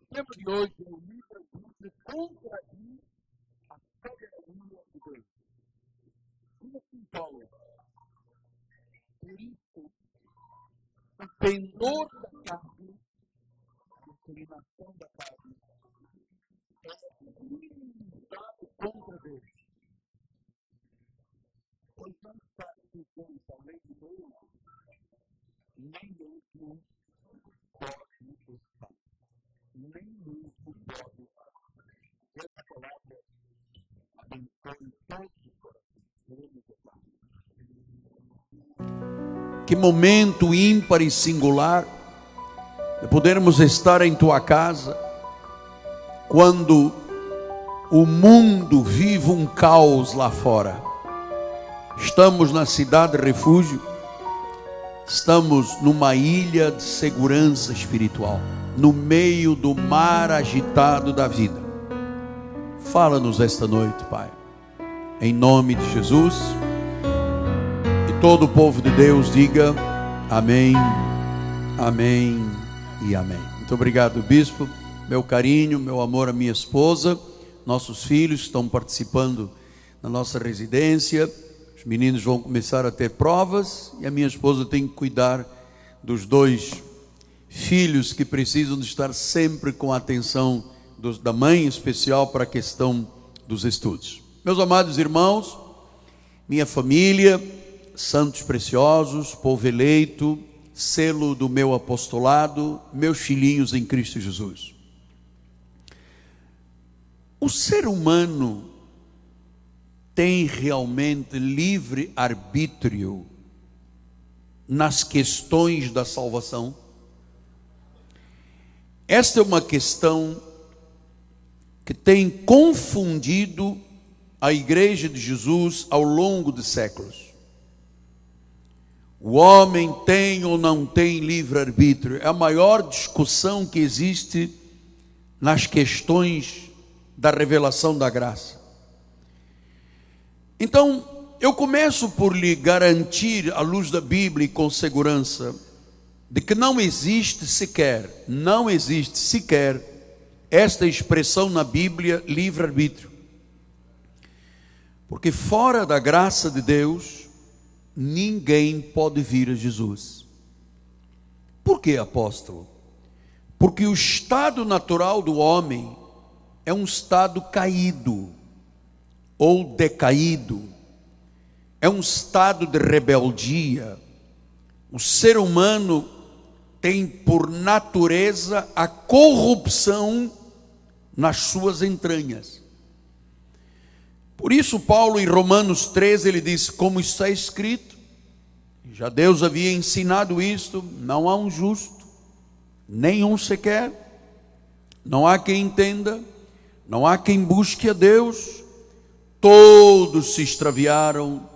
O tema de hoje é o livre-arbítrio contrair a soberania de Deus. Diz assim, Paulo: por isso, o pendor da carne, a inclinação da carne, é inimizade contra Deus. Pois não está sujeitos à lei de Deus, nem mesmo pode estar. Nem mesmo pode. Essa palavra abençoe todos os corações. Que momento ímpar e singular de podermos estar em tua casa quando o mundo vive um caos lá fora. Estamos na cidade refúgio, estamos numa ilha de segurança espiritual, no meio do mar agitado da vida. Fala-nos esta noite, Pai, em nome de Jesus. E todo o povo de Deus diga amém, amém e amém. Muito obrigado, bispo. Meu carinho, meu amor à minha esposa, nossos filhos estão participando na nossa residência. Os meninos vão começar a ter provas e a minha esposa tem que cuidar dos dois filhos que precisam de estar sempre com a atenção da mãe, em especial para a questão dos estudos. Meus amados irmãos, minha família, santos preciosos, povo eleito, selo do meu apostolado, meus filhinhos em Cristo Jesus. O ser humano tem realmente livre arbítrio nas questões da salvação? Esta é uma questão que tem confundido a Igreja de Jesus ao longo de séculos. O homem tem ou não tem livre-arbítrio? É a maior discussão que existe nas questões da revelação da graça. Então, eu começo por lhe garantir, à luz da Bíblia e com segurança, de que não existe sequer esta expressão na Bíblia, livre-arbítrio. Porque fora da graça de Deus, ninguém pode vir a Jesus. Por que, apóstolo? Porque o estado natural do homem é um estado caído ou decaído, é um estado de rebeldia. O ser humano tem por natureza a corrupção nas suas entranhas. Por isso Paulo em Romanos 13 ele diz, como está escrito, já Deus havia ensinado isto, não há um justo, nenhum sequer, não há quem entenda, não há quem busque a Deus, todos se extraviaram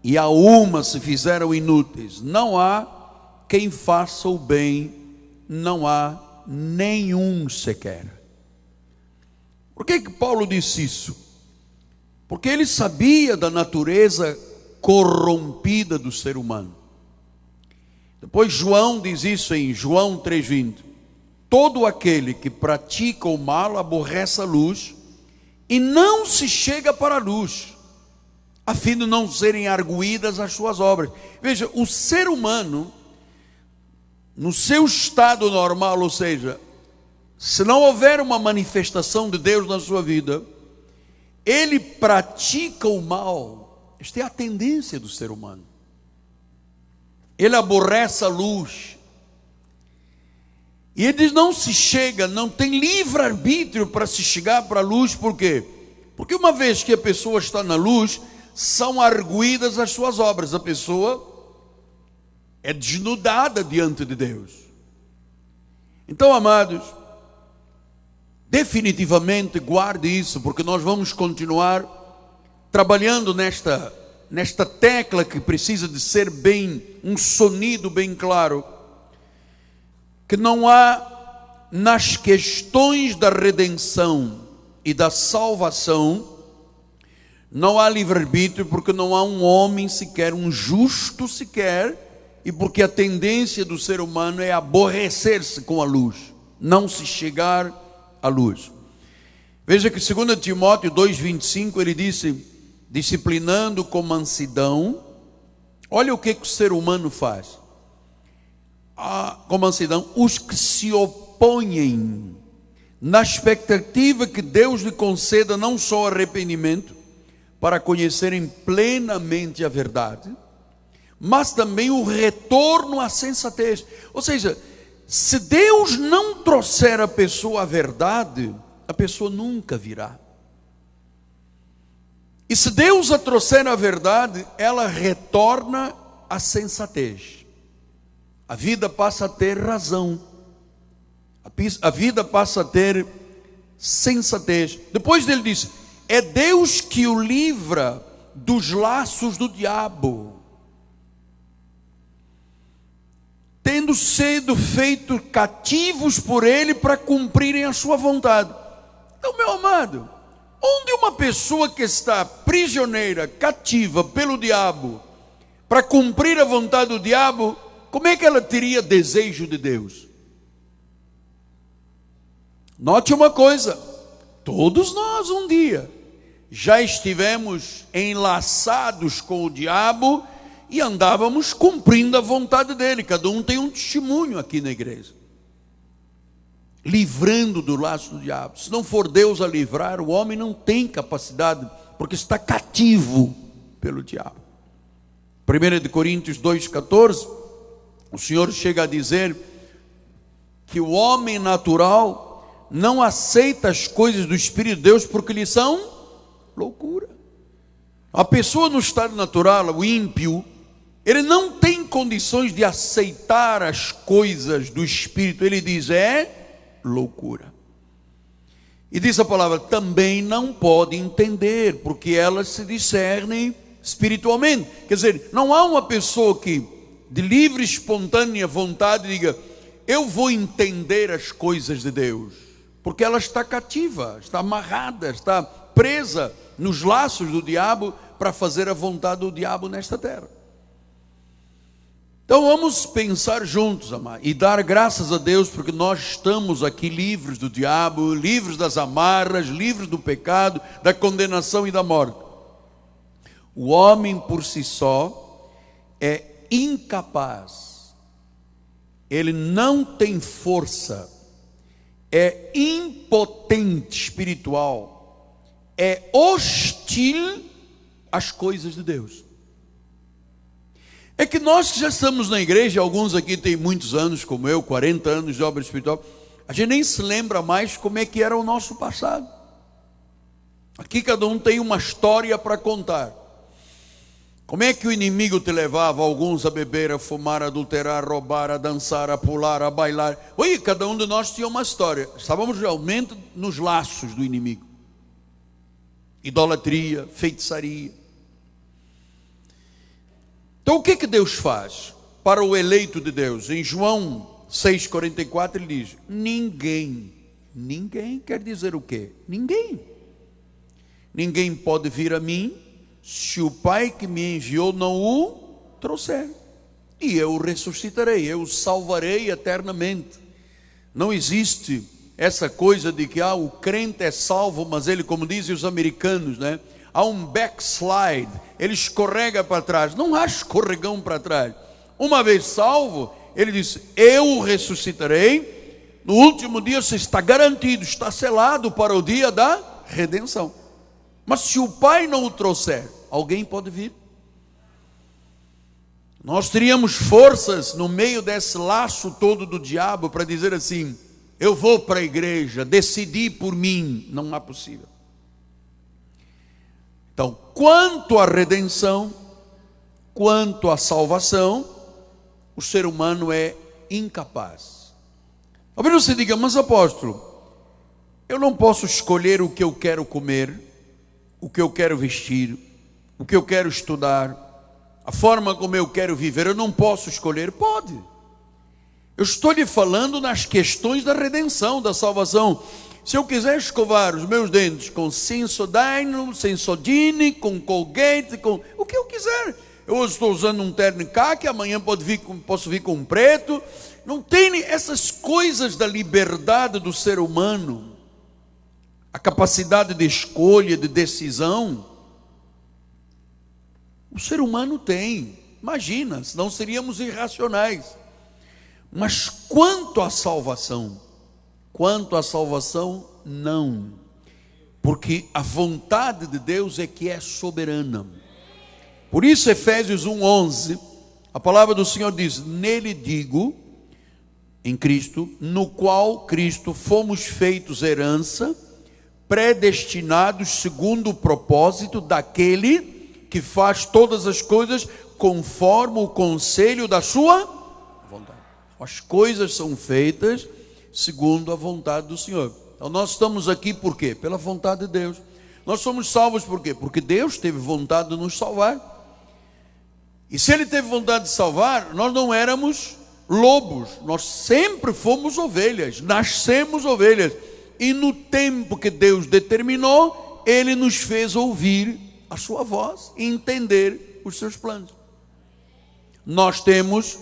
e a uma se fizeram inúteis, não há quem faça o bem, não há nenhum sequer. Por que Paulo disse isso? Porque ele sabia da natureza corrompida do ser humano. Depois João diz isso em João 3,20. Todo aquele que pratica o mal aborrece a luz e não se chega para a luz, a fim de não serem arguídas as suas obras. Veja, o ser humano, no seu estado normal, ou seja, se não houver uma manifestação de Deus na sua vida, ele pratica o mal. Esta é a tendência do ser humano. Ele aborrece a luz. E ele diz, não se chega, não tem livre-arbítrio para se chegar para a luz. Por quê? Porque uma vez que a pessoa está na luz, são arguídas as suas obras. A pessoa é desnudada diante de Deus. Então, amados, definitivamente guarde isso, porque nós vamos continuar trabalhando nesta tecla que precisa de ser bem, um sonido bem claro, que não há nas questões da redenção e da salvação, não há livre-arbítrio, porque não há um homem sequer, um justo sequer, e porque a tendência do ser humano é aborrecer-se com a luz, não se chegar à luz. Veja que 2 Timóteo 2,25 ele disse, disciplinando com mansidão. Olha o que o ser humano faz. Com mansidão, os que se opõem, na expectativa que Deus lhe conceda não só arrependimento, para conhecerem plenamente a verdade, mas também o retorno à sensatez. Ou seja, se Deus não trouxer a pessoa à verdade, a pessoa nunca virá. E se Deus a trouxer à verdade, ela retorna à sensatez. A vida passa a ter razão. A vida passa a ter sensatez. Depois ele diz, é Deus que o livra dos laços do diabo, tendo sido feitos cativos por ele para cumprirem a sua vontade. Então, meu amado, onde uma pessoa que está prisioneira, cativa pelo diabo, para cumprir a vontade do diabo, como é que ela teria desejo de Deus? Note uma coisa, todos nós um dia já estivemos enlaçados com o diabo e andávamos cumprindo a vontade dele. Cada um tem um testemunho aqui na igreja, livrando do laço do diabo. Se não for Deus a livrar, o homem não tem capacidade, porque está cativo pelo diabo. 1 Coríntios 2,14, o Senhor chega a dizer que o homem natural não aceita as coisas do Espírito de Deus porque lhe são loucura. A pessoa no estado natural, o ímpio, ele não tem condições de aceitar as coisas do Espírito. Ele diz, é loucura. E diz a palavra, também não pode entender, porque elas se discernem espiritualmente. Quer dizer, não há uma pessoa que de livre e espontânea vontade diga, eu vou entender as coisas de Deus, porque ela está cativa, está amarrada, está presa nos laços do diabo para fazer a vontade do diabo nesta terra. Então vamos pensar juntos, amado, e dar graças a Deus, porque nós estamos aqui livres do diabo, livres das amarras, livres do pecado, da condenação e da morte. O homem por si só é incapaz, ele não tem força, é impotente espiritual, é hostil às coisas de Deus. É que nós que já estamos na igreja, alguns aqui têm muitos anos, como eu, 40 anos de obra espiritual, a gente nem se lembra mais como é que era o nosso passado. Aqui cada um tem uma história para contar. Como é que o inimigo te levava, alguns a beber, a fumar, a adulterar, a roubar, a dançar, a pular, a bailar? Oi, cada um de nós tinha uma história. Estávamos realmente nos laços do inimigo. Idolatria, feitiçaria. Então o que Deus faz para o eleito de Deus? Em João 6,44 ele diz, ninguém quer dizer o quê? Ninguém pode vir a mim se o Pai que me enviou não o trouxer, e eu o ressuscitarei, eu o salvarei eternamente. Não existe essa coisa de que o crente é salvo, mas ele, como dizem os americanos, né? Há um backslide, ele escorrega para trás. Não há escorregão para trás. Uma vez salvo, ele diz, eu o ressuscitarei, no último dia você está garantido, está selado para o dia da redenção. Mas se o Pai não o trouxer, alguém pode vir? Nós teríamos forças no meio desse laço todo do diabo para dizer assim, eu vou para a igreja, decidi por mim. Não é possível. Então, quanto à redenção, quanto à salvação, o ser humano é incapaz. Talvez você diga, mas apóstolo, eu não posso escolher o que eu quero comer, o que eu quero vestir, o que eu quero estudar, a forma como eu quero viver, eu não posso escolher. Pode. Eu estou lhe falando nas questões da redenção, da salvação. Se eu quiser escovar os meus dentes com Sensodyne, Sensodyne, com Colgate, com o que eu quiser. Eu hoje estou usando um terno caque, amanhã posso vir com um preto. Não tem essas coisas da liberdade do ser humano. a capacidade de escolha, de decisão, o ser humano tem. Imagina, senão seríamos irracionais. Mas quanto à salvação, não. Porque a vontade de Deus é que é soberana. Por isso, Efésios 1:11, a palavra do Senhor diz: nele digo, em Cristo, no qual Cristo fomos feitos herança, predestinados segundo o propósito daquele que faz todas as coisas conforme o conselho da sua vontade. As coisas são feitas segundo a vontade do Senhor. Então nós estamos aqui por quê? Pela vontade de Deus. Nós somos salvos por quê? Porque Deus teve vontade de nos salvar. E se Ele teve vontade de salvar, nós não éramos lobos, nós sempre fomos ovelhas, nascemos ovelhas. E no tempo que Deus determinou, Ele nos fez ouvir a sua voz e entender os seus planos. Nós temos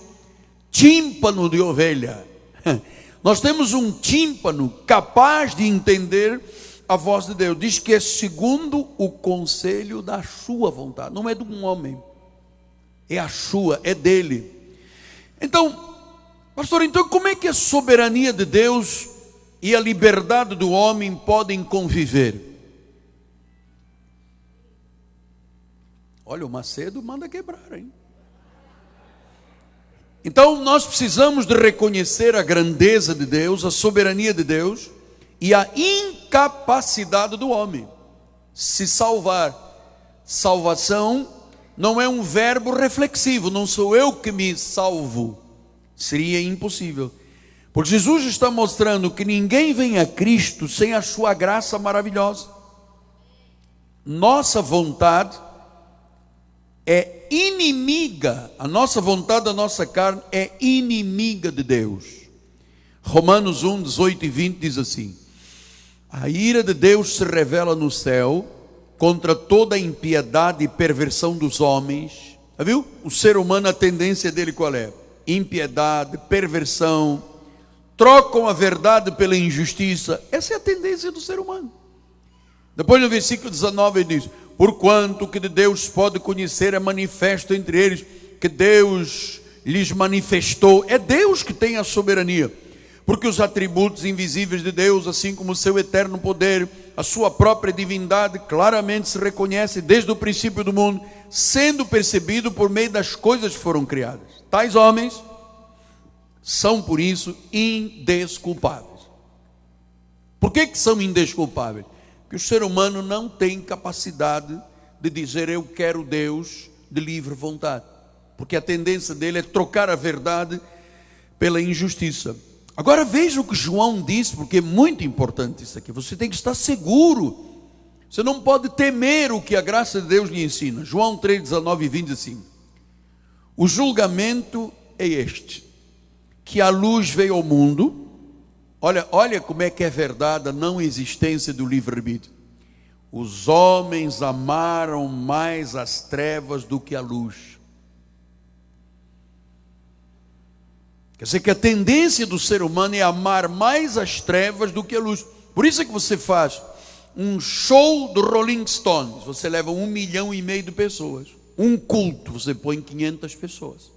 tímpano de ovelha. Nós temos um tímpano capaz de entender a voz de Deus. Diz que é segundo o conselho da sua vontade. Não é de um homem. É a sua, é dele. Então, pastor, como é que a soberania de Deus e a liberdade do homem podem conviver? Olha, o Macedo manda quebrar, hein? Então nós precisamos de reconhecer a grandeza de Deus, a soberania de Deus e a incapacidade do homem se salvar. Salvação não é um verbo reflexivo, não sou eu que me salvo, seria impossível. Porque Jesus está mostrando que ninguém vem a Cristo sem a sua graça maravilhosa. Nossa vontade é inimiga, a nossa vontade, a nossa carne é inimiga de Deus. Romanos 1:18-20 diz assim: a ira de Deus se revela no céu contra toda a impiedade e perversão dos homens. Já viu? O ser humano, a tendência dele qual é? Impiedade, perversão, trocam a verdade pela injustiça. Essa é a tendência do ser humano. Depois no versículo 19 ele diz: porquanto que de Deus pode conhecer é manifesto entre eles, que Deus lhes manifestou. É Deus que tem a soberania, porque os atributos invisíveis de Deus, assim como o seu eterno poder, a sua própria divindade, claramente se reconhece desde o princípio do mundo, sendo percebido por meio das coisas que foram criadas. Tais homens são por isso indesculpáveis. Por que são indesculpáveis? Que o ser humano não tem capacidade de dizer eu quero Deus de livre vontade, porque a tendência dele é trocar a verdade pela injustiça. Agora veja o que João disse, porque é muito importante isso aqui. Você tem que estar seguro, você não pode temer o que a graça de Deus lhe ensina. João 3:19-20 diz assim: o julgamento é este, que a luz veio ao mundo. Olha como é que é verdade a não existência do livre-arbítrio. Os homens amaram mais as trevas do que a luz. Quer dizer que a tendência do ser humano é amar mais as trevas do que a luz. Por isso é que você faz um show do Rolling Stones, você leva 1,5 milhão de pessoas. Um culto, você põe 500 pessoas.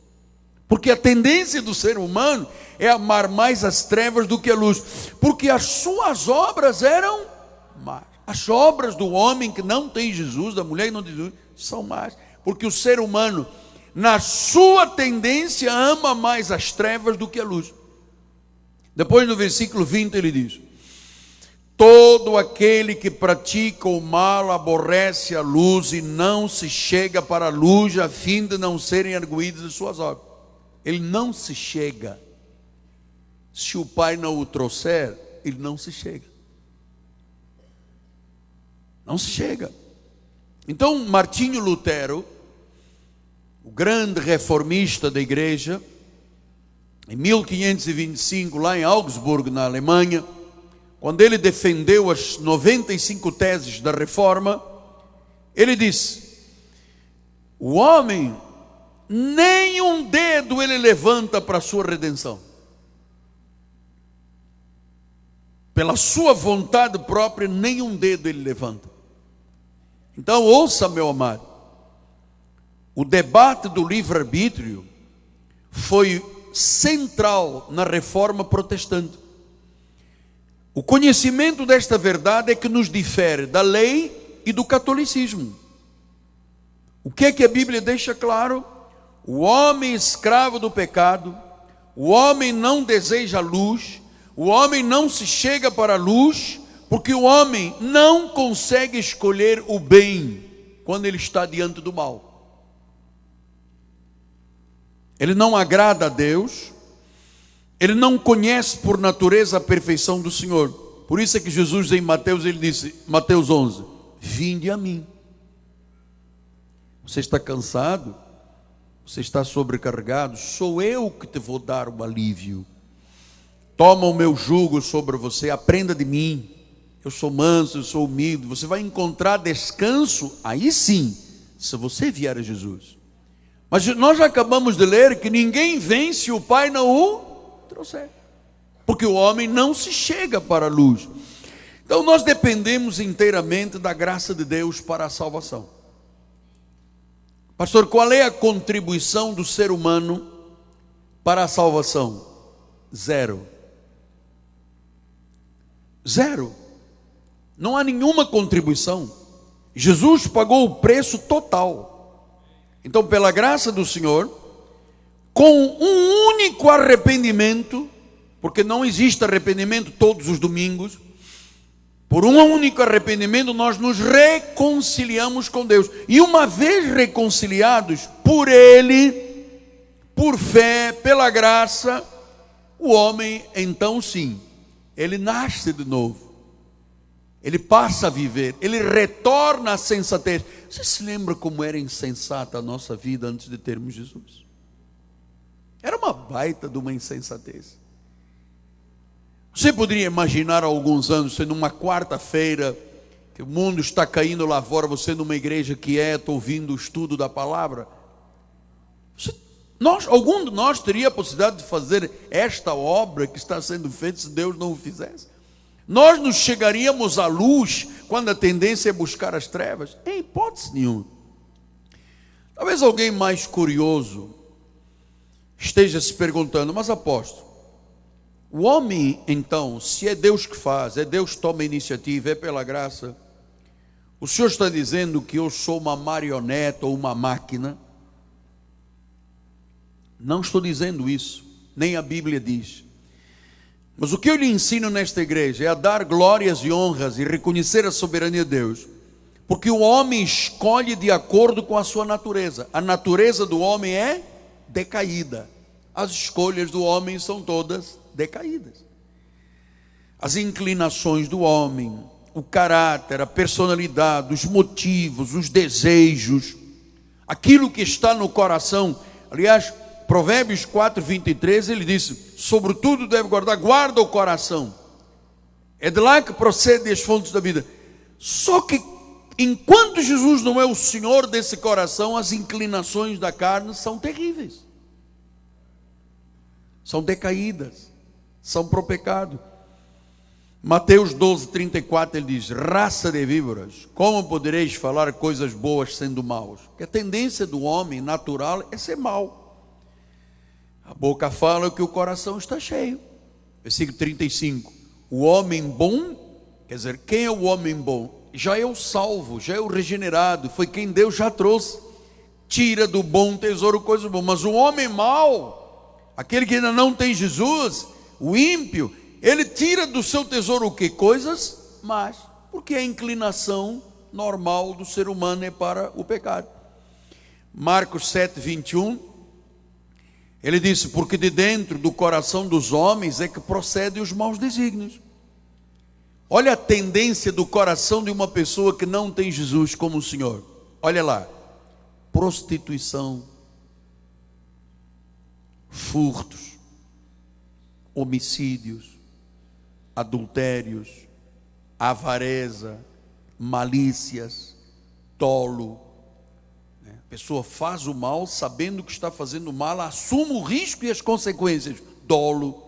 Porque a tendência do ser humano é amar mais as trevas do que a luz, porque as suas obras eram más. As obras do homem que não tem Jesus, da mulher que não tem Jesus, são más, porque o ser humano, na sua tendência, ama mais as trevas do que a luz. Depois no versículo 20 ele diz: todo aquele que pratica o mal aborrece a luz e não se chega para a luz, a fim de não serem arguídos de suas obras. Ele não se chega. Se o pai não o trouxer, ele não se chega. Não se chega. Então Martinho Lutero, o grande reformista da igreja, em 1525, lá em Augsburgo, na Alemanha, quando ele defendeu as 95 teses da reforma, ele disse: o homem, nem um dedo ele levanta para a sua redenção. pela sua vontade própria, nenhum dedo ele levanta. Então ouça, meu amado, o debate do livre-arbítrio foi central na reforma protestante. O conhecimento desta verdade é que nos difere da lei e do catolicismo. O que é que a Bíblia deixa claro? O homem escravo do pecado, o homem não deseja a luz, o homem não se chega para a luz, porque o homem não consegue escolher o bem quando ele está diante do mal. Ele não agrada a Deus, ele não conhece por natureza a perfeição do Senhor. Por isso é que Jesus em Mateus, ele disse, Mateus 11, vinde a mim. Você está cansado? Você está sobrecarregado? Sou eu que te vou dar o alívio. Toma o meu jugo sobre você, aprenda de mim. Eu sou manso, eu sou humilde. Você vai encontrar descanso, aí sim, se você vier a Jesus. Mas nós já acabamos de ler que ninguém vem se o Pai não o trouxer. Porque o homem não se chega para a luz. Então nós dependemos inteiramente da graça de Deus para a salvação. Pastor, qual é a contribuição do ser humano para a salvação? Zero. Zero. Não há nenhuma contribuição. Jesus pagou o preço total. Então, pela graça do Senhor, com um único arrependimento, porque não existe arrependimento todos os domingos, por um único arrependimento nós nos reconciliamos com Deus. E uma vez reconciliados por Ele, por fé, pela graça, o homem então sim, ele nasce de novo. Ele passa a viver, ele retorna à sensatez. Você se lembra como era insensata a nossa vida antes de termos Jesus? Era uma baita de uma insensatez. Você poderia imaginar há alguns anos, você numa quarta-feira, que o mundo está caindo lá fora, você numa igreja quieta, ouvindo o estudo da palavra? Algum de nós teria a possibilidade de fazer esta obra que está sendo feita se Deus não o fizesse? Nós nos chegaríamos à luz quando a tendência é buscar as trevas? Em hipótese nenhuma. Talvez alguém mais curioso esteja se perguntando, mas apóstolo, o homem então, se é Deus que faz, é Deus que toma a iniciativa, é pela graça, o senhor está dizendo que eu sou uma marioneta ou uma máquina? Não estou dizendo isso, nem a Bíblia diz. Mas o que eu lhe ensino nesta igreja é a dar glórias e honras e reconhecer a soberania de Deus, porque o homem escolhe de acordo com a sua natureza. A natureza do homem é decaída. As escolhas do homem são todas decaídas. As inclinações do homem, o caráter, a personalidade, os motivos, os desejos, aquilo que está no coração. Aliás, Provérbios 4:23, ele disse, sobretudo deve guardar, guarda o coração. É de lá que procedem as fontes da vida. Só que, enquanto Jesus não é o Senhor desse coração, as inclinações da carne são terríveis. São decaídas, são pro pecado. Mateus 12:34, ele diz, raça de víboras, como podereis falar coisas boas sendo maus? Porque a tendência do homem natural é ser mau. A boca fala que o coração está cheio. Versículo 35. O homem bom, quer dizer, quem é o homem bom? Já é o salvo, já é o regenerado, foi quem Deus já trouxe. Tira do bom tesouro coisas boas. Mas o homem mau, aquele que ainda não tem Jesus, o ímpio, ele tira do seu tesouro o quê? Coisas más. Porque a inclinação normal do ser humano é para o pecado. Marcos 7:21. Ele disse, porque de dentro do coração dos homens é que procedem os maus desígnios. Olha a tendência do coração de uma pessoa que não tem Jesus como o Senhor. Olha lá, prostituição, furtos, homicídios, adultérios, avareza, malícias, dolo. A pessoa faz o mal sabendo que está fazendo mal, assume o risco e as consequências. Dolo,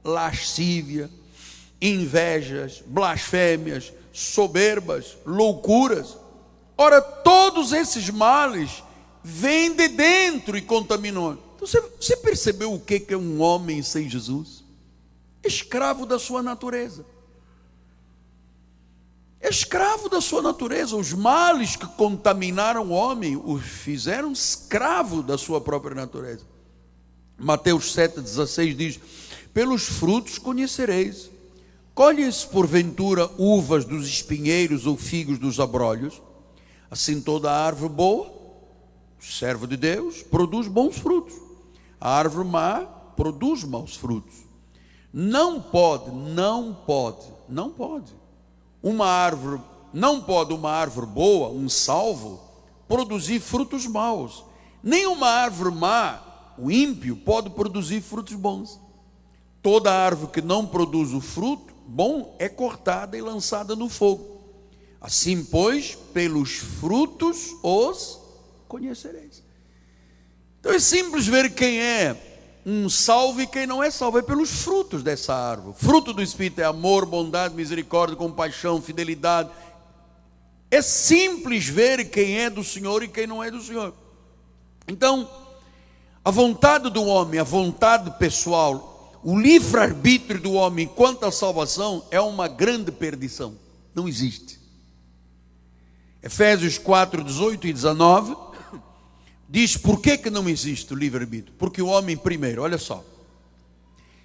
lascívia, invejas, blasfêmias, soberbas, loucuras. Ora, todos esses males vêm de dentro e contaminam. Então, você percebeu o que é um homem sem Jesus? Escravo da sua natureza. Escravo da sua natureza. Os males que contaminaram o homem o fizeram escravo da sua própria natureza. Mateus 7,16 diz: pelos frutos conhecereis. Colhe-se porventura uvas dos espinheiros ou figos dos abrolhos? Assim toda árvore boa, servo de Deus, produz bons frutos. A árvore má produz maus frutos. Não pode uma árvore boa, um salvo, produzir frutos maus. Nem uma árvore má, o ímpio, pode produzir frutos bons. Toda árvore que não produz o fruto bom é cortada e lançada no fogo. Assim, pois, pelos frutos os conhecereis. Então é simples ver quem é um salvo e quem não é salvo. É pelos frutos dessa árvore. Fruto do Espírito é amor, bondade, misericórdia, compaixão, fidelidade. É simples ver quem é do Senhor e quem não é do Senhor. Então, a vontade do homem, a vontade pessoal, o livre-arbítrio do homem quanto à salvação é uma grande perdição. Não existe. Efésios 4, 18 e 19 diz por que não existe o livre-arbítrio. Porque o homem, primeiro, olha só,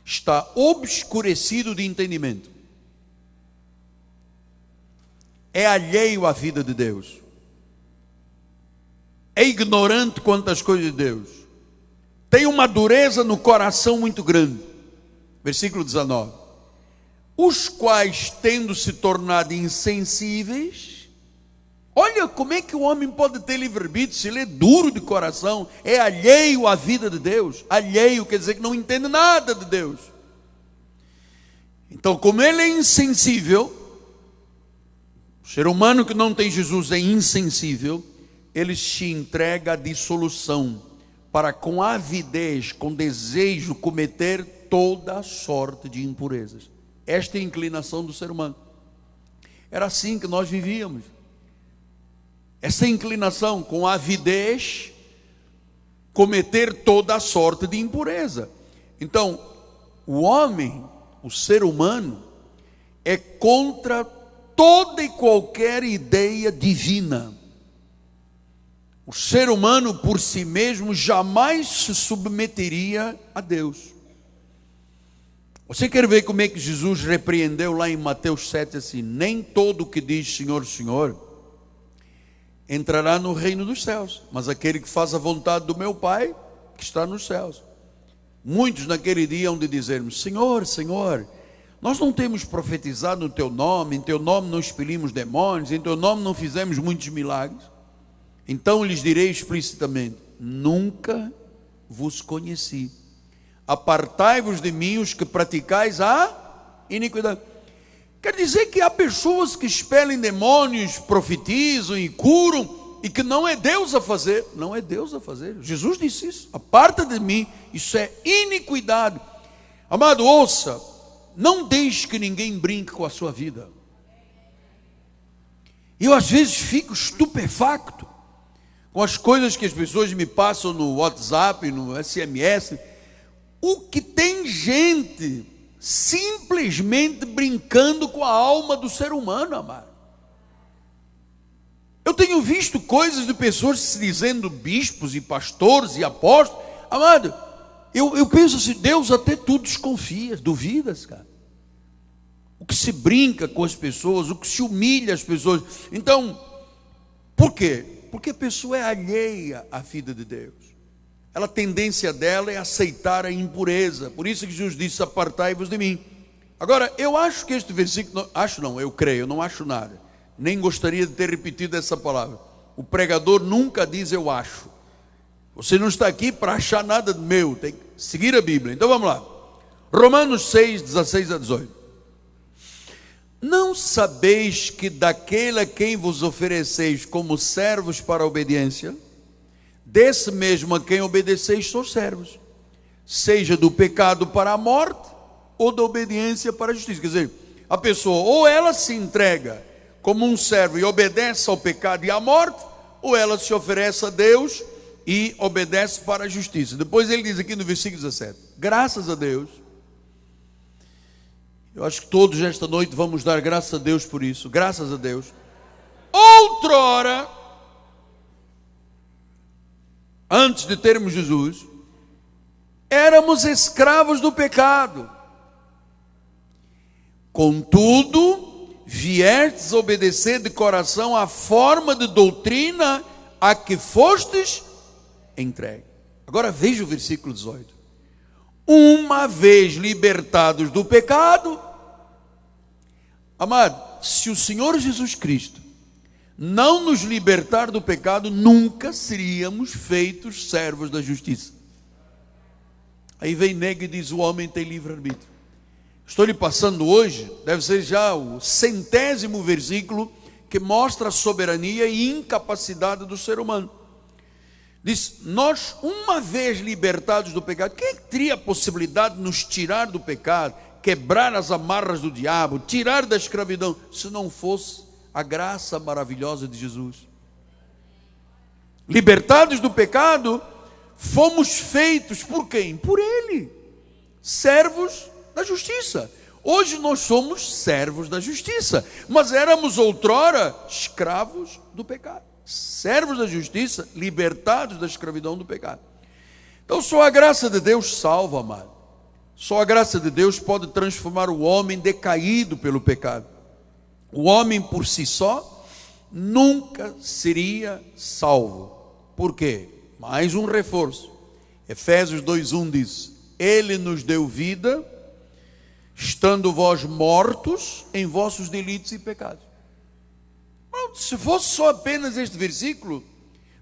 está obscurecido de entendimento, é alheio à vida de Deus, é ignorante quanto às coisas de Deus, tem uma dureza no coração muito grande. Versículo 19: os quais, tendo se tornado insensíveis. Olha como é que o homem pode ter livre-arbítrio se ele é duro de coração, é alheio à vida de Deus. Alheio quer dizer que não entende nada de Deus. Então, como ele é insensível, o ser humano que não tem Jesus é insensível, ele se entrega à dissolução, para com avidez, com desejo, cometer toda sorte de impurezas. Esta é a inclinação do ser humano. Era assim que nós vivíamos. Essa inclinação, com avidez, cometer toda a sorte de impureza. Então, o homem, o ser humano, é contra toda e qualquer ideia divina. O ser humano por si mesmo jamais se submeteria a Deus. Você quer ver como é que Jesus repreendeu lá em Mateus 7 assim: nem todo o que diz Senhor, Senhor entrará no reino dos céus, mas aquele que faz a vontade do meu Pai que está nos céus. Muitos naquele dia hão de dizer-me: Senhor, Senhor, nós não temos profetizado no teu nome, em teu nome não expelimos demônios, em teu nome não fizemos muitos milagres? Então lhes direi explicitamente: nunca vos conheci. Apartai-vos de mim, os que praticais a iniquidade. Quer dizer que há pessoas que expelem demônios, profetizam e curam, e que não é Deus a fazer. Não é Deus a fazer. Jesus disse isso: aparta de mim, isso é iniquidade. Amado, ouça, não deixe que ninguém brinque com a sua vida. Eu às vezes fico estupefacto com as coisas que as pessoas me passam no WhatsApp, no SMS. O que tem gente simplesmente brincando com a alma do ser humano, amado. Eu tenho visto coisas de pessoas se dizendo bispos e pastores e apóstolos. Amado, eu penso assim, Deus até tu desconfias, duvidas, cara. O que se brinca com as pessoas, o que se humilha as pessoas. Então, por quê? Porque a pessoa é alheia à vida de Deus. A tendência dela é aceitar a impureza. Por isso que Jesus disse: apartai-vos de mim. Agora, eu acho que este versículo, eu creio, eu não acho nada. Nem gostaria de ter repetido essa palavra. O pregador nunca diz eu acho. Você não está aqui para achar nada meu, tem que seguir a Bíblia. Então vamos lá. Romanos 6, 16 a 18. Não sabeis que daquele a quem vos ofereceis como servos para a obediência, desse mesmo a quem obedeceis sois servos, seja do pecado para a morte, ou da obediência para a justiça. Quer dizer, a pessoa ou ela se entrega como um servo e obedece ao pecado e à morte, ou ela se oferece a Deus e obedece para a justiça. Depois ele diz aqui no versículo 17, graças a Deus, eu acho que todos esta noite vamos dar graças a Deus por isso, graças a Deus. Outrora, antes de termos Jesus, éramos escravos do pecado. Contudo, viestes obedecer de coração à forma de doutrina a que fostes entregue. Agora veja o versículo 18. Uma vez libertados do pecado, amado, se o Senhor Jesus Cristo não nos libertar do pecado, nunca seríamos feitos servos da justiça. Aí vem nega e diz, o homem tem livre-arbítrio. Estou lhe passando hoje, deve ser já o 100º versículo que mostra a soberania e incapacidade do ser humano. Diz, nós uma vez libertados do pecado, quem teria a possibilidade de nos tirar do pecado, quebrar as amarras do diabo, tirar da escravidão, se não fosse a graça maravilhosa de Jesus? Libertados do pecado, fomos feitos por quem? Por Ele, servos da justiça. Hoje nós somos servos da justiça, mas éramos outrora escravos do pecado. Servos da justiça, libertados da escravidão do pecado. Então só a graça de Deus salva, amado. Só a graça de Deus pode transformar o homem decaído pelo pecado. O homem por si só nunca seria salvo. Por quê? Mais um reforço. Efésios 2:1 diz, Ele nos deu vida, estando vós mortos em vossos delitos e pecados. Se fosse só apenas este versículo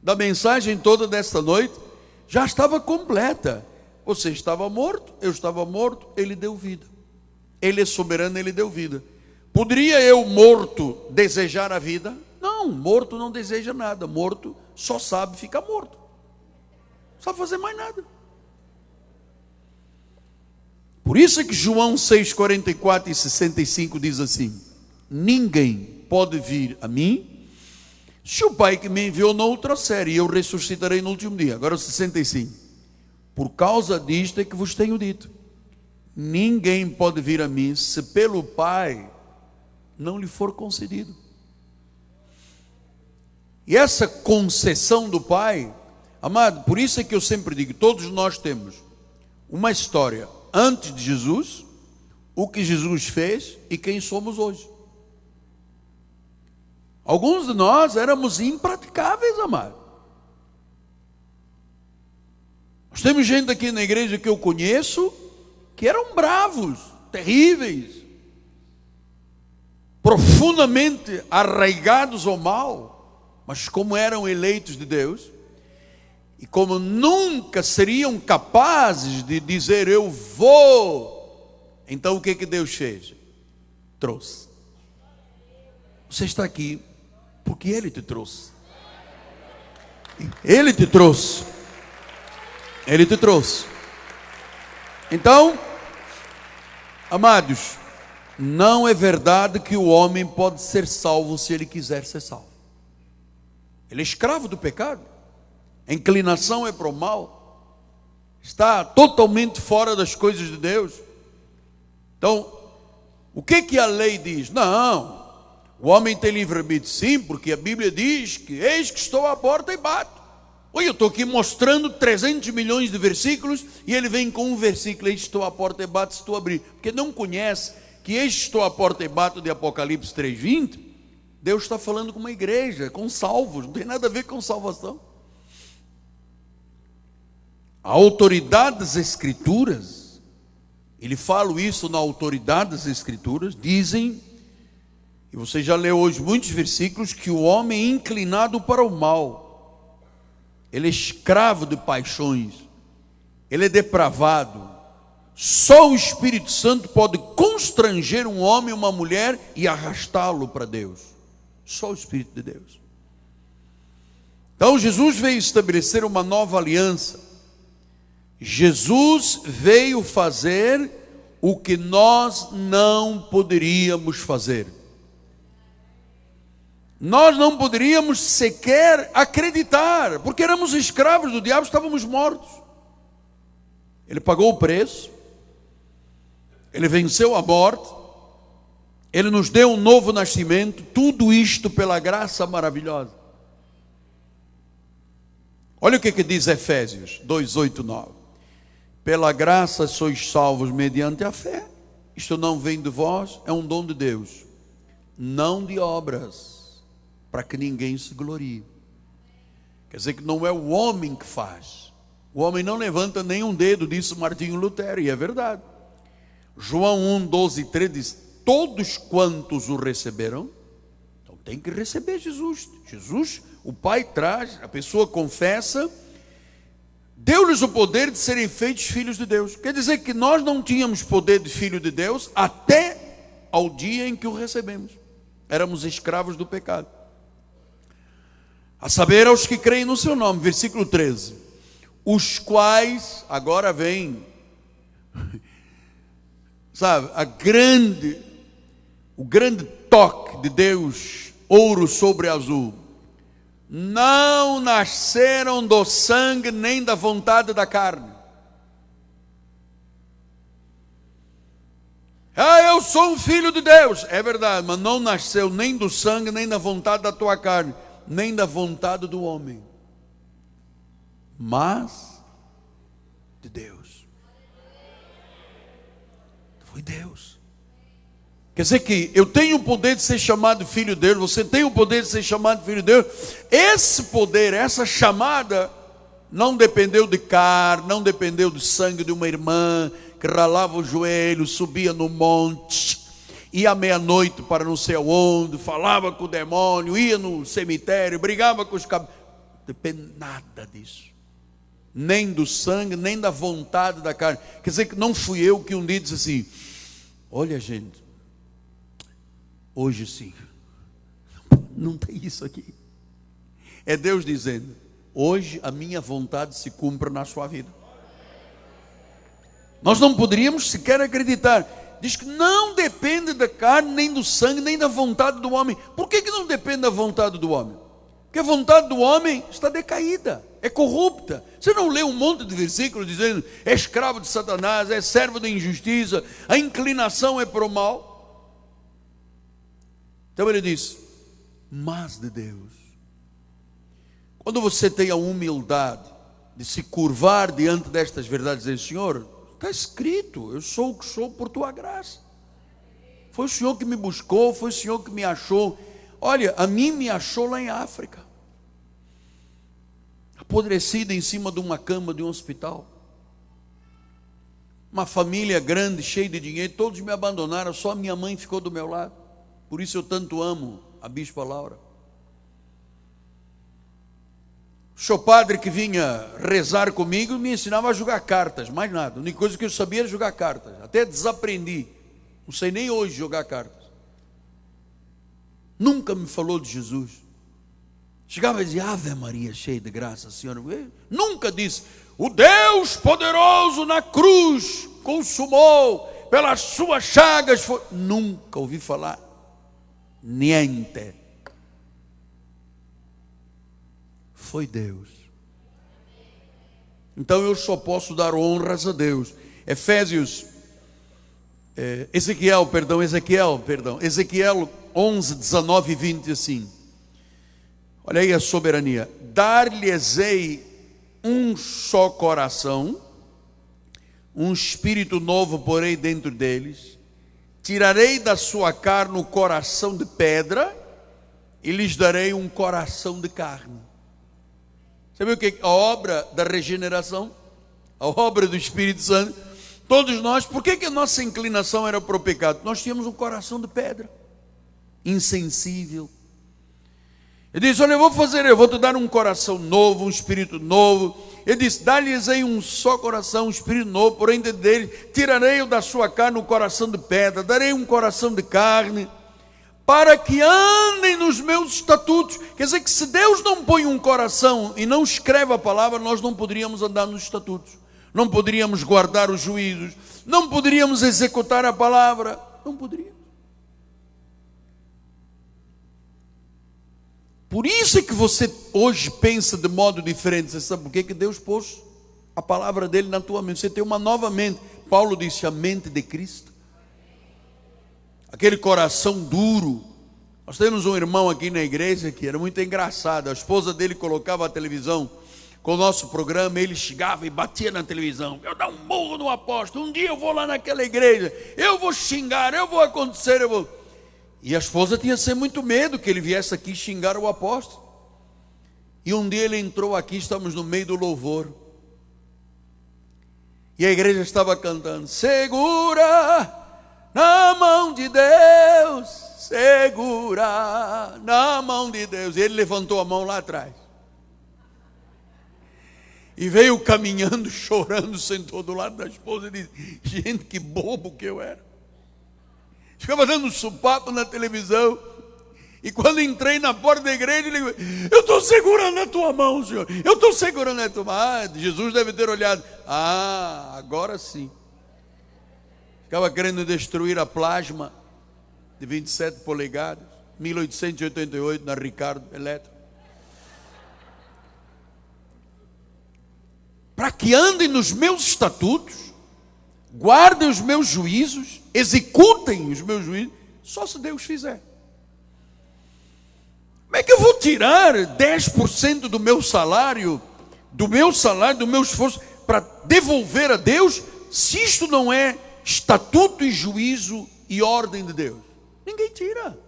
da mensagem toda desta noite, já estava completa. Você estava morto, eu estava morto, Ele deu vida. Ele é soberano, Ele deu vida. Poderia eu, morto, desejar a vida? Não, morto não deseja nada. Morto só sabe ficar morto. Não sabe fazer mais nada. Por isso é que João 6:44 e 65 diz assim, ninguém pode vir a mim, se o Pai que me enviou não o trouxer, e eu ressuscitarei no último dia. Agora 65. Por causa disto é que vos tenho dito, ninguém pode vir a mim, se pelo Pai não lhe for concedido. E essa concessão do Pai, amado, por isso é que eu sempre digo, todos nós temos uma história antes de Jesus, o que Jesus fez e quem somos hoje. Alguns de nós éramos impraticáveis, amado. Nós temos gente aqui na igreja que eu conheço que eram bravos, terríveis, profundamente arraigados ao mal, mas como eram eleitos de Deus, e como nunca seriam capazes de dizer eu vou, então o que Deus fez? Trouxe. Você está aqui porque Ele te trouxe. Ele te trouxe. Ele te trouxe. Então, amados, não é verdade que o homem pode ser salvo se ele quiser ser salvo. Ele é escravo do pecado. A inclinação é para o mal. Está totalmente fora das coisas de Deus. Então, o que a lei diz? Não. O homem tem livre-arbítrio, sim, porque a Bíblia diz que eis que estou à porta e bato. Oi, eu estou aqui mostrando 300 milhões de versículos e ele vem com um versículo, eis que estou à porta e bato, se tu abrir. Porque não conhece que eis que estou à porta e bato de Apocalipse 3:20. Deus está falando com uma igreja, com salvos, não tem nada a ver com salvação. A autoridade das Escrituras, ele fala isso na autoridade das Escrituras, dizem, e você já leu hoje muitos versículos, que o homem é inclinado para o mal, ele é escravo de paixões, ele é depravado. Só o Espírito Santo pode constranger um homem e uma mulher e arrastá-lo para Deus. Só o Espírito de Deus. Então Jesus veio estabelecer uma nova aliança. Jesus veio fazer o que nós não poderíamos fazer. Nós não poderíamos sequer acreditar, porque éramos escravos do diabo, estávamos mortos. Ele pagou o preço, ele venceu a morte, ele nos deu um novo nascimento, tudo isto pela graça maravilhosa. Olha o que diz Efésios 2, 8, 9. Pela graça sois salvos mediante a fé. Isto não vem de vós, é um dom de Deus, não de obras, para que ninguém se glorie. Quer dizer que não é o homem que faz. O homem não levanta nem um dedo, disse Martinho Lutero, e é verdade. João 1, 12 e 13 diz: todos quantos o receberam, então tem que receber Jesus. Jesus, o Pai traz, a pessoa confessa, deu-lhes o poder de serem feitos filhos de Deus. Quer dizer que nós não tínhamos poder de filho de Deus até ao dia em que o recebemos. Éramos escravos do pecado. A saber, aos que creem no seu nome, versículo 13. Os quais, agora vem, sabe, o grande toque de Deus, ouro sobre azul. Não nasceram do sangue nem da vontade da carne. Eu sou um filho de Deus. É verdade, mas não nasceu nem do sangue, nem da vontade da tua carne, nem da vontade do homem, mas de Deus. Foi Deus. Quer dizer que eu tenho o poder de ser chamado filho de Deus, você tem o poder de ser chamado filho de Deus. Esse poder, essa chamada, não dependeu de carne, não dependeu do sangue de uma irmã que ralava o joelho, subia no monte, ia à meia-noite para não sei aonde, falava com o demônio, ia no cemitério, brigava com os cabelos. Não depende nada disso. Nem do sangue, nem da vontade da carne. Quer dizer que não fui eu que um dia disse assim: olha, gente, hoje sim, não tem isso aqui. É Deus dizendo: hoje a minha vontade se cumpre na sua vida. Nós não poderíamos sequer acreditar. Diz que não depende da carne, nem do sangue, nem da vontade do homem. Por que não depende da vontade do homem? Porque a vontade do homem está decaída, é corrupta. Você não lê um monte de versículos dizendo: é escravo de Satanás, é servo da injustiça, a inclinação é para o mal. Então ele diz: mas de Deus. Quando você tem a humildade de se curvar diante destas verdades, dizer: Senhor, está escrito, eu sou o que sou por tua graça. Foi o Senhor que me buscou, foi o Senhor que me achou. Olha, a mim me achou lá em África, apodrecida em cima de uma cama de um hospital. Uma família grande, cheia de dinheiro, todos me abandonaram, só a minha mãe ficou do meu lado. Por isso eu tanto amo a Bispa Laura. O seu padre que vinha rezar comigo me ensinava a jogar cartas, mais nada. A única coisa que eu sabia era jogar cartas. Até desaprendi. Não sei nem hoje jogar cartas. Nunca me falou de Jesus. Chegava e dizia: Ave Maria, cheia de graça, Senhor. Nunca disse: o Deus poderoso na cruz consumou, pelas suas chagas foi. Nunca ouvi falar. Niente. Foi Deus. Então eu só posso dar honras a Deus. Ezequiel 11, 19 e 20 assim. Olha aí a soberania. Dar-lhes-ei um só coração, um espírito novo porei dentro deles, tirarei da sua carne o coração de pedra e lhes darei um coração de carne. Sabe o que é a obra da regeneração? A obra do Espírito Santo. Todos nós, por que a nossa inclinação era para o pecado? Nós tínhamos um coração de pedra, insensível. Ele disse: olha, eu vou te dar um coração novo, um espírito novo. Ele disse: dá-lhes aí um só coração, um espírito novo, porém dele tirarei da sua carne o coração de pedra, darei um coração de carne, para que andem nos meus estatutos. Quer dizer que se Deus não põe um coração e não escreve a palavra, nós não poderíamos andar nos estatutos. não poderíamos guardar os juízos, não poderíamos executar a palavra, não poderíamos. Por isso é que você hoje pensa de modo diferente. Você sabe por quê? Que Deus pôs a palavra dele na tua mente. Você tem uma nova mente. Paulo disse: a mente de Cristo. Aquele coração duro. Nós temos um irmão aqui na igreja que era muito engraçado. A esposa dele colocava a televisão com o nosso programa, ele chegava e batia na televisão: eu dar um murro no apóstolo, um dia eu vou lá naquela igreja, eu vou xingar, eu vou acontecer, eu vou... E a esposa tinha sempre muito medo que ele viesse aqui xingar o apóstolo. E um dia ele entrou aqui, estamos no meio do louvor, e a igreja estava cantando: segura na mão de Deus, segura na mão de Deus. E ele levantou a mão lá atrás e veio caminhando, chorando, sentou do lado da esposa e disse: gente, que bobo que eu era. Ficava dando sopapo na televisão. E quando entrei na porta da igreja, ele disse: eu estou segurando a tua mão, Senhor, eu estou segurando a tua mão. Ah, Jesus deve ter olhado: ah, agora sim. Ficava querendo destruir a plasma de 27 polegadas, 1888, na Ricardo Eletro, para que andem nos meus estatutos, guardem os meus juízos, executem os meus juízos, só se Deus fizer. Como é que eu vou tirar 10% do meu salário, do meu esforço, para devolver a Deus, se isto não é estatuto e juízo e ordem de Deus? Ninguém tira.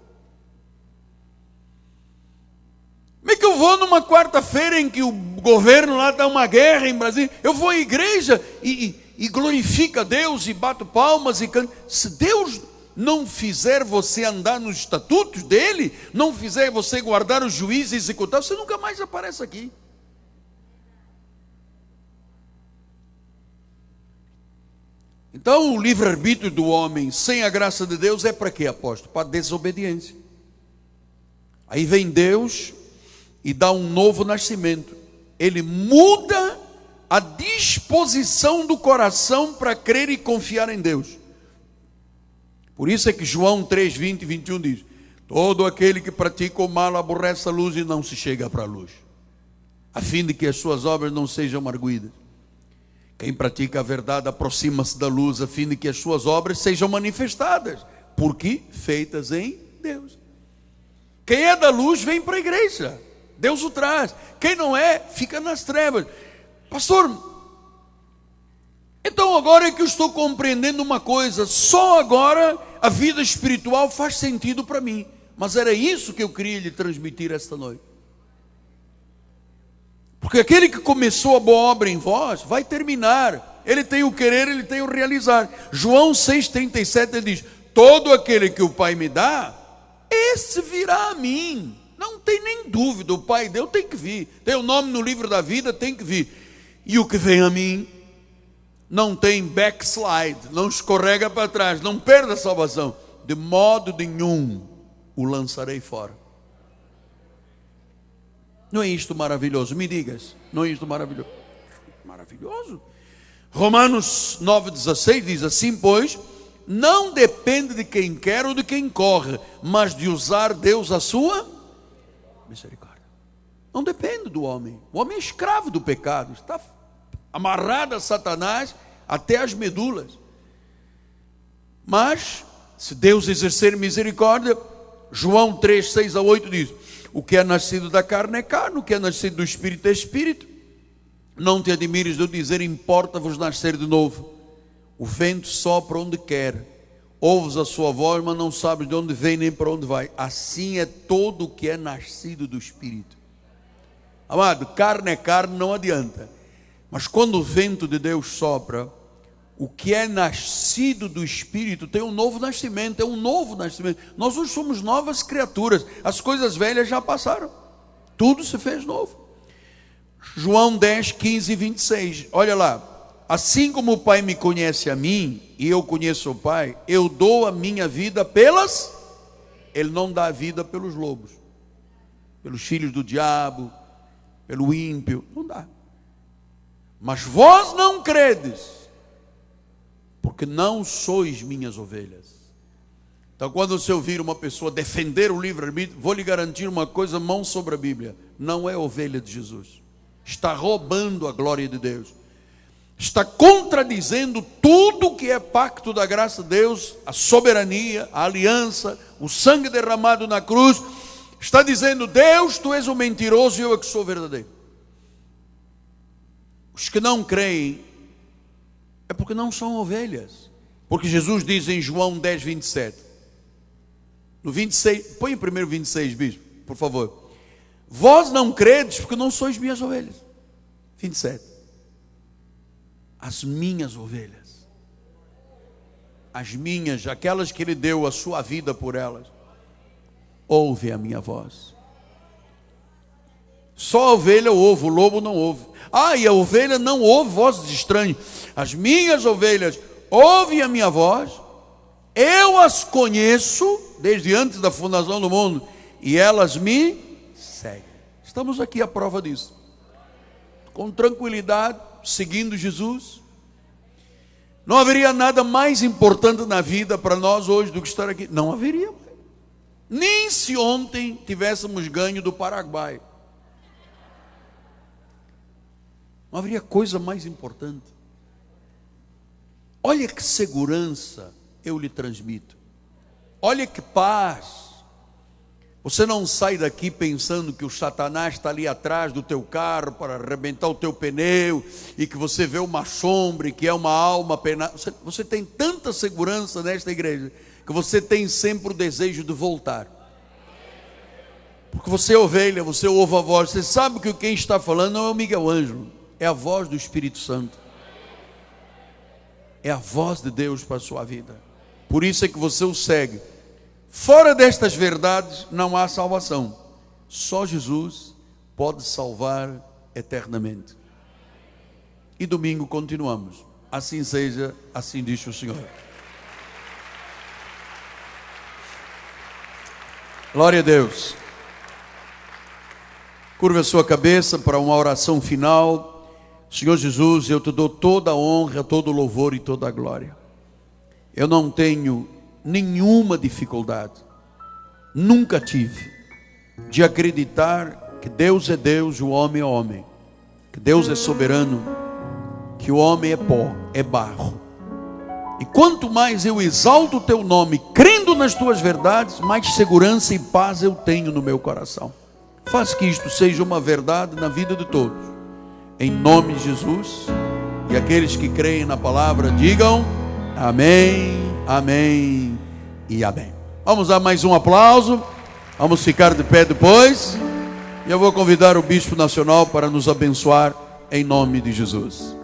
Como é que eu vou numa quarta-feira em que o governo lá está uma guerra em Brasília, eu vou à igreja e glorifico a Deus e bato palmas e canto? Se Deus não fizer você andar nos estatutos dele, não fizer você guardar os juízes e executar, você nunca mais aparece aqui. Então o livre-arbítrio do homem sem a graça de Deus é para quê, apóstolo? Para desobediência. Aí vem Deus e dá um novo nascimento. Ele muda a disposição do coração para crer e confiar em Deus. Por isso é que João 3, 20 e 21 diz: todo aquele que pratica o mal aborrece a luz e não se chega para a luz, a fim de que as suas obras não sejam arguidas. Quem pratica a verdade aproxima-se da luz, a fim de que as suas obras sejam manifestadas, porque feitas em Deus. Quem é da luz vem para a igreja, Deus o traz. Quem não é, fica nas trevas. Pastor, então agora é que eu estou compreendendo uma coisa, só agora a vida espiritual faz sentido para mim. Mas era isso que eu queria lhe transmitir esta noite. Porque aquele que começou a boa obra em vós, vai terminar. Ele tem o querer, ele tem o realizar. João 6,37, ele diz: todo aquele que o Pai me dá, esse virá a mim. Não tem nem dúvida, o Pai deu, tem que vir. Tem o nome no livro da vida, tem que vir. E o que vem a mim, não tem backslide, não escorrega para trás, não perde a salvação. De modo nenhum o lançarei fora. Não é isto maravilhoso? Me digas, não é isto maravilhoso? Maravilhoso. Romanos 9,16 diz assim: pois não depende de quem quer ou de quem corre, mas de usar Deus a sua misericórdia. Não depende do homem. O homem é escravo do pecado, está amarrado a Satanás até as medulas. Mas se Deus exercer misericórdia, João 3, 6 a 8 diz: o que é nascido da carne é carne, o que é nascido do Espírito é Espírito. Não te admires de eu dizer: importa-vos nascer de novo. O vento sopra onde quer, ouves a sua voz, mas não sabes de onde vem nem para onde vai. Assim é todo o que é nascido do Espírito. Amado, carne é carne, não adianta. Mas quando o vento de Deus sopra, o que é nascido do Espírito tem um novo nascimento, é um novo nascimento. Nós hoje somos novas criaturas, as coisas velhas já passaram, tudo se fez novo. João 10, 15 e 26, olha lá: assim como o Pai me conhece a mim, e eu conheço o Pai, eu dou a minha vida pelas... Ele não dá a vida pelos lobos, pelos filhos do diabo, pelo ímpio, não dá. Mas vós não credes, porque não sois minhas ovelhas. Então, quando você ouvir uma pessoa defender o livre-arbítrio, vou lhe garantir uma coisa, mão sobre a Bíblia: não é ovelha de Jesus. Está roubando a glória de Deus. Está contradizendo tudo que é pacto da graça de Deus, a soberania, a aliança, o sangue derramado na cruz. Está dizendo: Deus, tu és o mentiroso e eu é que sou verdadeiro. Os que não creem é porque não são ovelhas. Porque Jesus diz em João 10, 27, no 26, põe primeiro 26, bispo, por favor. Vós não credes porque não sois minhas ovelhas. 27. As minhas ovelhas, as minhas, aquelas que Ele deu a sua vida por elas, ouve a minha voz. Só a ovelha ouve, o lobo não ouve. E a ovelha não ouve vozes estranhas. As minhas ovelhas ouvem a minha voz, eu as conheço desde antes da fundação do mundo, e elas me seguem. Estamos aqui à prova disso, com tranquilidade, seguindo Jesus. Não haveria nada mais importante na vida para nós hoje do que estar aqui. Não haveria. Nem se ontem tivéssemos ganho do Paraguai. Não haveria coisa mais importante. Olha que segurança eu lhe transmito. Olha que paz. Você não sai daqui pensando que o Satanás está ali atrás do teu carro para arrebentar o teu pneu, e que você vê uma sombra e que é uma alma penada. Você tem tanta segurança nesta igreja que você tem sempre o desejo de voltar. Porque você é ovelha, você ouve a voz. Você sabe que quem está falando não é o Miguel Ângelo, é a voz do Espírito Santo. É a voz de Deus para a sua vida. Por isso é que você o segue. Fora destas verdades não há salvação. Só Jesus pode salvar eternamente. E domingo continuamos. Assim seja, assim diz o Senhor. Glória a Deus. Curva a sua cabeça para uma oração final. Senhor Jesus, eu te dou toda a honra, todo o louvor e toda a glória. Eu não tenho nenhuma dificuldade, nunca tive, de acreditar que Deus é Deus, o homem é homem, que Deus é soberano, que o homem é pó, é barro. E quanto mais eu exalto o teu nome, crendo nas tuas verdades, mais segurança e paz eu tenho no meu coração. Faz que isto seja uma verdade na vida de todos, em nome de Jesus. E aqueles que creem na palavra digam amém, amém e amém. Vamos dar mais um aplauso. Vamos ficar de pé depois. E eu vou convidar o Bispo Nacional para nos abençoar em nome de Jesus.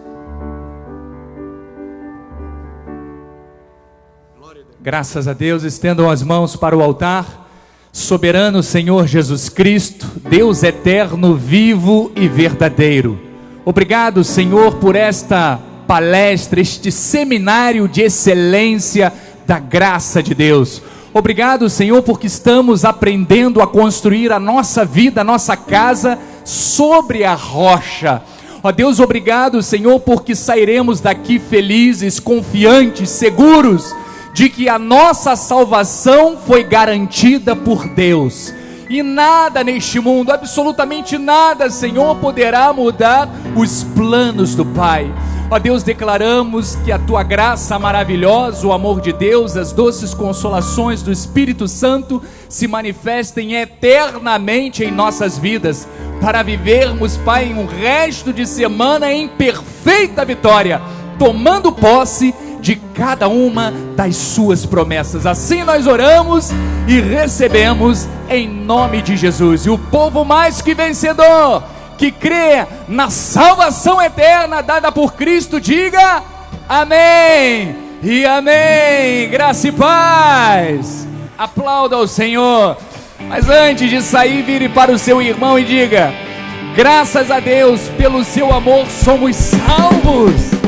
Graças a Deus, estendam as mãos para o altar. Soberano Senhor Jesus Cristo, Deus eterno, vivo e verdadeiro. Obrigado, Senhor, por esta palestra, este seminário de excelência da graça de Deus. Obrigado, Senhor, porque estamos aprendendo a construir a nossa vida, a nossa casa sobre a rocha. Ó Deus, obrigado, Senhor, porque sairemos daqui felizes, confiantes, seguros de que a nossa salvação foi garantida por Deus. E nada neste mundo, absolutamente nada, Senhor, poderá mudar os planos do Pai. Ó Deus, declaramos que a Tua graça maravilhosa, o amor de Deus, as doces consolações do Espírito Santo se manifestem eternamente em nossas vidas, para vivermos, Pai, um resto de semana em perfeita vitória, tomando posse de cada uma das suas promessas. Assim nós oramos e recebemos em nome de Jesus. E o povo mais que vencedor, que crê na salvação eterna dada por Cristo, diga amém e amém. Graça e paz. Aplauda ao Senhor. Mas antes de sair, vire para o seu irmão e diga: graças a Deus, pelo seu amor somos salvos.